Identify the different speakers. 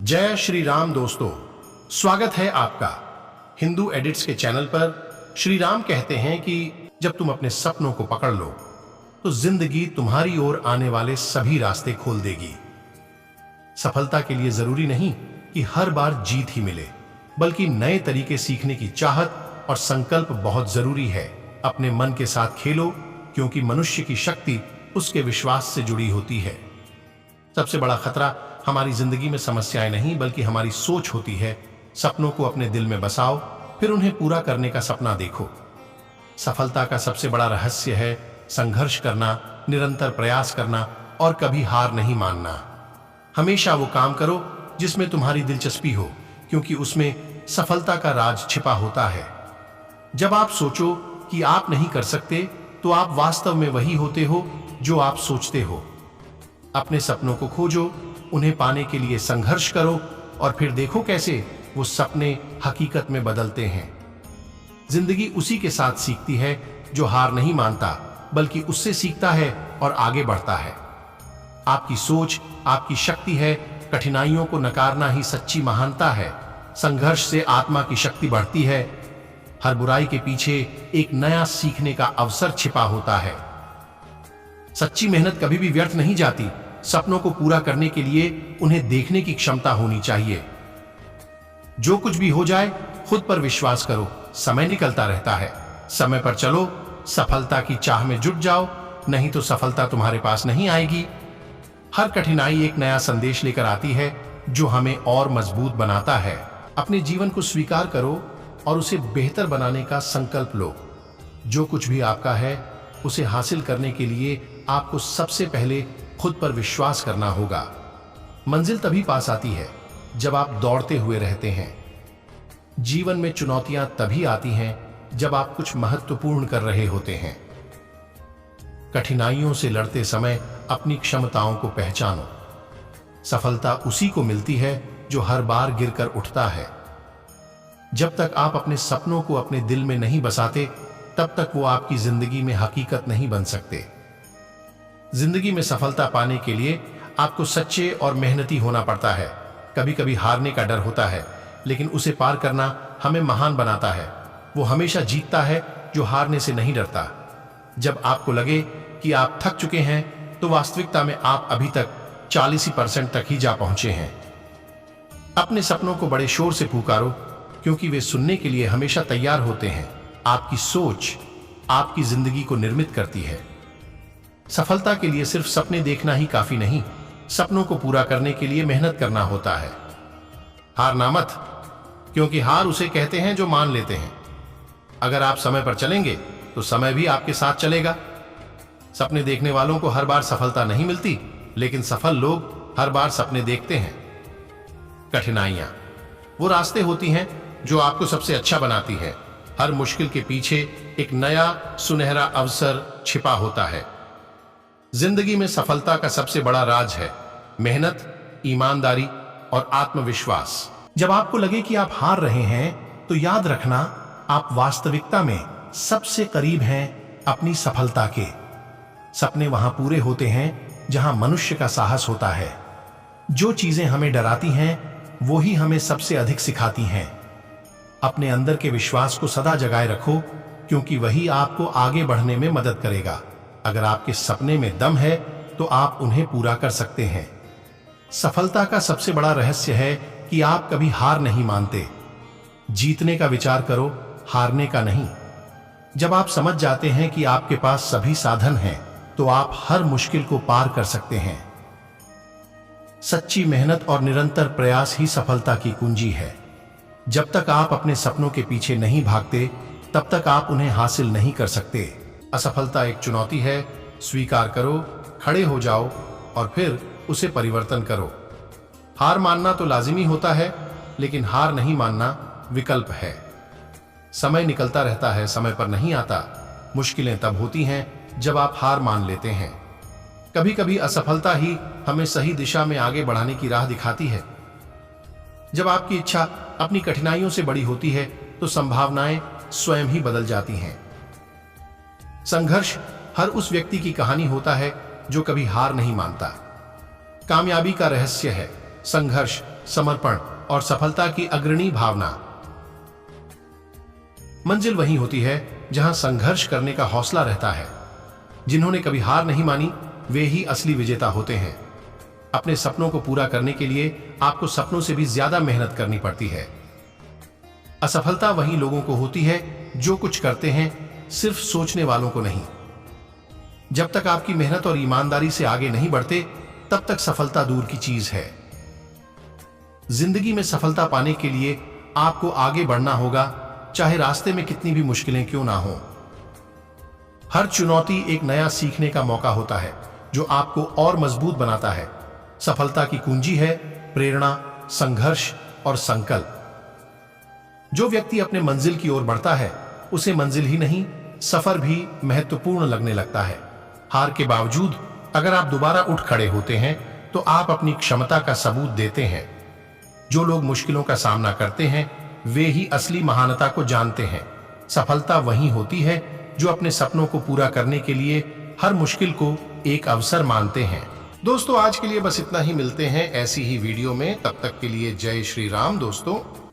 Speaker 1: जय श्री राम दोस्तों, स्वागत है आपका हिंदू एडिट्स के चैनल पर। श्री राम कहते हैं कि जब तुम अपने सपनों को पकड़ लो तो जिंदगी तुम्हारी ओर आने वाले सभी रास्ते खोल देगी। सफलता के लिए जरूरी नहीं कि हर बार जीत ही मिले, बल्कि नए तरीके सीखने की चाहत और संकल्प बहुत जरूरी है। अपने मन के साथ खेलो, क्योंकि मनुष्य की शक्ति उसके विश्वास से जुड़ी होती है। सबसे बड़ा खतरा हमारी जिंदगी में समस्याएं नहीं, बल्कि हमारी सोच होती है। सपनों को अपने दिल में बसाओ, फिर उन्हें पूरा करने का सपना देखो। सफलता का सबसे बड़ा रहस्य है संघर्ष करना, निरंतर प्रयास करना और कभी हार नहीं मानना। हमेशा वो काम करो जिसमें तुम्हारी दिलचस्पी हो, क्योंकि उसमें सफलता का राज छिपा होता है। जब आप सोचो कि आप नहीं कर सकते, तो आप वास्तव में वही होते हो जो आप सोचते हो। अपने सपनों को खोजो, उन्हें पाने के लिए संघर्ष करो और फिर देखो कैसे वो सपने हकीकत में बदलते हैं। जिंदगी उसी के साथ सीखती है जो हार नहीं मानता, बल्कि उससे सीखता है और आगे बढ़ता है। आपकी सोच आपकी शक्ति है। कठिनाइयों को नकारना ही सच्ची महानता है। संघर्ष से आत्मा की शक्ति बढ़ती है। हर बुराई के पीछे एक नया सीखने का अवसर छिपा होता है। सच्ची मेहनत कभी भी व्यर्थ नहीं जाती। सपनों को पूरा करने के लिए उन्हें देखने की क्षमता होनी चाहिए। जो कुछ भी हो जाए, खुद पर विश्वास करो। समय निकलता रहता है। समय पर चलो, सफलता की चाह में जुट जाओ, नहीं तो सफलता तुम्हारे पास नहीं आएगी। हर कठिनाई एक नया संदेश लेकर आती है, जो हमें और मजबूत बनाता है। अपने जीवन को स्वीकार करो और उसे बेहतर बनाने का संकल्प लो। जो कुछ भी आपका है, उसे हासिल करने के लिए आपको सबसे पहले खुद पर विश्वास करना होगा। मंजिल तभी पास आती है जब आप दौड़ते हुए रहते हैं। जीवन में चुनौतियां तभी आती हैं जब आप कुछ महत्वपूर्ण कर रहे होते हैं। कठिनाइयों से लड़ते समय अपनी क्षमताओं को पहचानो। सफलता उसी को मिलती है जो हर बार गिरकर उठता है। जब तक आप अपने सपनों को अपने दिल में नहीं बसाते, तब तक वो आपकी जिंदगी में हकीकत नहीं बन सकते। जिंदगी में सफलता पाने के लिए आपको सच्चे और मेहनती होना पड़ता है। कभी कभी हारने का डर होता है, लेकिन उसे पार करना हमें महान बनाता है। वो हमेशा जीतता है जो हारने से नहीं डरता। जब आपको लगे कि आप थक चुके हैं, तो वास्तविकता में आप अभी तक 40% तक ही जा पहुंचे हैं। अपने सपनों को बड़े शोर से पुकारो, क्योंकि वे सुनने के लिए हमेशा तैयार होते हैं। आपकी सोच आपकी जिंदगी को निर्मित करती है। सफलता के लिए सिर्फ सपने देखना ही काफी नहीं, सपनों को पूरा करने के लिए मेहनत करना होता है। हारना मत, क्योंकि हार उसे कहते हैं जो मान लेते हैं। अगर आप समय पर चलेंगे, तो समय भी आपके साथ चलेगा। सपने देखने वालों को हर बार सफलता नहीं मिलती, लेकिन सफल लोग हर बार सपने देखते हैं। कठिनाइयां वो रास्ते होती हैं जो आपको सबसे अच्छा बनाती है। हर मुश्किल के पीछे एक नया सुनहरा अवसर छिपा होता है। जिंदगी में सफलता का सबसे बड़ा राज है मेहनत, ईमानदारी और आत्मविश्वास। जब आपको लगे कि आप हार रहे हैं, तो याद रखना, आप वास्तविकता में सबसे करीब हैं अपनी सफलता के। सपने वहां पूरे होते हैं जहां मनुष्य का साहस होता है। जो चीजें हमें डराती हैं, वो ही हमें सबसे अधिक सिखाती हैं। अपने अंदर के विश्वास को सदा जगाए रखो, क्योंकि वही आपको आगे बढ़ने में मदद करेगा। अगर आपके सपने में दम है, तो आप उन्हें पूरा कर सकते हैं। सफलता का सबसे बड़ा रहस्य है कि आप कभी हार नहीं मानते। जीतने का विचार करो, हारने का नहीं। जब आप समझ जाते हैं कि आपके पास सभी साधन हैं, तो आप हर मुश्किल को पार कर सकते हैं। सच्ची मेहनत और निरंतर प्रयास ही सफलता की कुंजी है। जब तक आप अपने सपनों के पीछे नहीं भागते, तब तक आप उन्हें हासिल नहीं कर सकते। असफलता एक चुनौती है, स्वीकार करो, खड़े हो जाओ और फिर उसे परिवर्तन करो। हार मानना तो लाजिमी होता है, लेकिन हार नहीं मानना विकल्प है। समय निकलता रहता है, समय पर नहीं आता। मुश्किलें तब होती हैं जब आप हार मान लेते हैं। कभी कभी असफलता ही हमें सही दिशा में आगे बढ़ाने की राह दिखाती है। जब आपकी इच्छा अपनी कठिनाइयों से बड़ी होती है, तो संभावनाएं स्वयं ही बदल जाती हैं। संघर्ष हर उस व्यक्ति की कहानी होता है जो कभी हार नहीं मानता। कामयाबी का रहस्य है संघर्ष, समर्पण और सफलता की अग्रणी भावना। मंजिल वही होती है जहां संघर्ष करने का हौसला रहता है। जिन्होंने कभी हार नहीं मानी वे ही असली विजेता होते हैं। अपने सपनों को पूरा करने के लिए आपको सपनों से भी ज्यादा मेहनत करनी पड़ती है। असफलता वही लोगों को होती है जो कुछ करते हैं सिर्फ सोचने वालों को नहीं। जब तक आपकी मेहनत और ईमानदारी से आगे नहीं बढ़ते तब तक सफलता दूर की चीज है। जिंदगी में सफलता पाने के लिए आपको आगे बढ़ना होगा, चाहे रास्ते में कितनी भी मुश्किलें क्यों ना हो। हर चुनौती एक नया सीखने का मौका होता है जो आपको और मजबूत बनाता है। सफलता की कुंजी है प्रेरणा, संघर्ष और संकल्प। जो व्यक्ति अपने मंजिल की ओर बढ़ता है उसे मंजिल ही नहीं सफर भी महत्वपूर्ण लगने लगता है। हार के बावजूद अगर आप दोबारा उठ खड़े होते हैं तो आप अपनी क्षमता का सबूत देते हैं। जो लोग मुश्किलों का सामना करते हैं वे ही असली महानता को जानते हैं। सफलता वही होती है जो अपने सपनों को पूरा करने के लिए हर मुश्किल को एक अवसर मानते हैं। दोस्तों, आज के लिए बस इतना ही। मिलते हैं ऐसी ही वीडियो में, तब तक के लिए जय श्री राम दोस्तों।